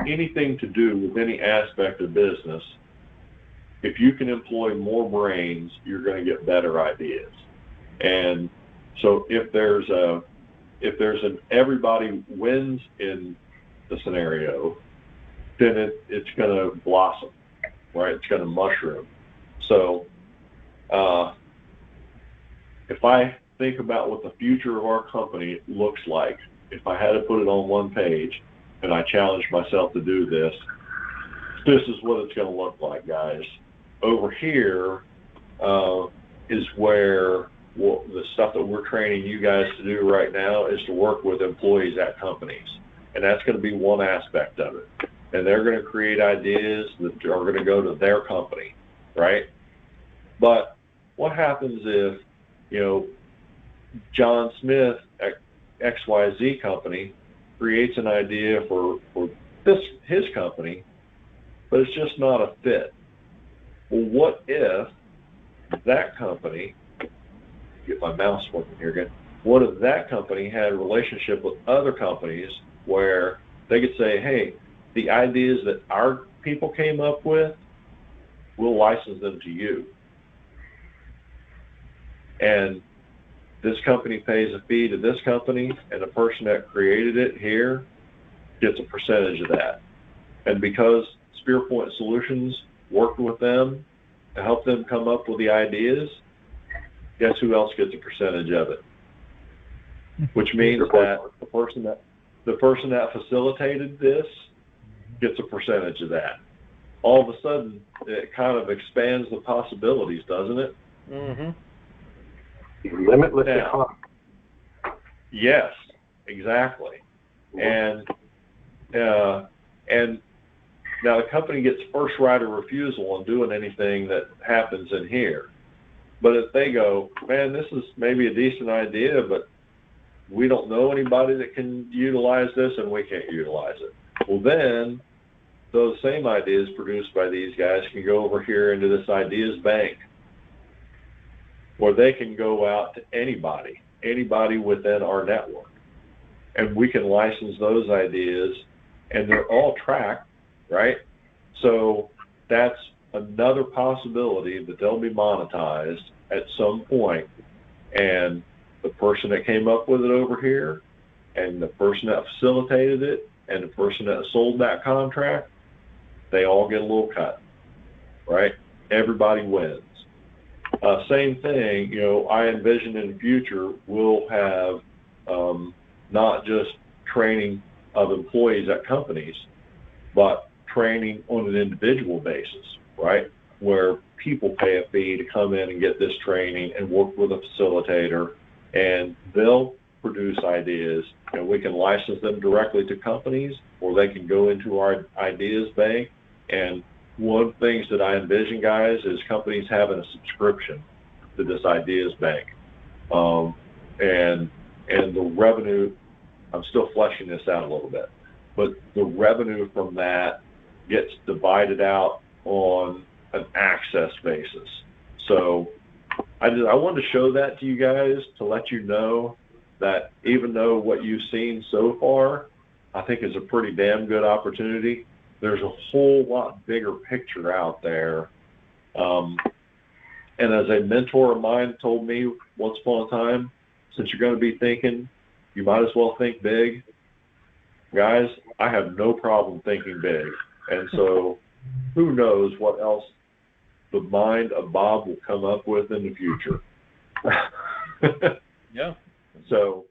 anything to do with any aspect of business, if you can employ more brains, you're going to get better ideas. And so if there's an everybody wins in the scenario, then it's going to blossom, right? It's going to mushroom. So if I think about what the future of our company looks like, if I had to put it on one page and I challenge myself to do this, this is what it's going to look like, guys. Over here is where the stuff that we're training you guys to do right now is to work with employees at companies. And that's going to be one aspect of it. And they're going to create ideas that are going to go to their company, right? But what happens if, John Smith at XYZ company creates an idea for his company, but it's just not a fit? Well, what if that company, get my mouse working here again, what if that company had a relationship with other companies where they could say, hey, the ideas that our people came up with, we'll license them to you. And this company pays a fee to this company, and the person that created it here gets a percentage of that. And because SpearPoint Solutions worked with them to help them come up with the ideas, guess who else gets a percentage of it? Which means that the person that facilitated this gets a percentage of that. All of a sudden, it kind of expands the possibilities, doesn't it? Mm-hmm. Limitless economy. Yes, exactly. And now the company gets first right of refusal on doing anything that happens in here. But if they go, man, this is maybe a decent idea, but we don't know anybody that can utilize this and we can't utilize it. Well, then those same ideas produced by these guys can go over here into this ideas bank, where they can go out to anybody within our network. And we can license those ideas, and they're all tracked, right? So that's another possibility that they'll be monetized at some point. And the person that came up with it over here, and the person that facilitated it, and the person that sold that contract, they all get a little cut, right? Everybody wins. Same thing, I envision in the future we'll have not just training of employees at companies, but training on an individual basis, right? Where people pay a fee to come in and get this training and work with a facilitator, and they'll produce ideas, and we can license them directly to companies, or they can go into our ideas bank. And one of the things that I envision, guys, is companies having a subscription to this ideas bank. And the revenue, I'm still fleshing this out a little bit, but the revenue from that gets divided out on an access basis. So I wanted to show that to you guys to let you know that even though what you've seen so far, I think is a pretty damn good opportunity, there's a whole lot bigger picture out there. And as a mentor of mine told me once upon a time, since you're going to be thinking, you might as well think big. Guys, I have no problem thinking big. And so who knows what else the mind of Bob will come up with in the future. Yeah. So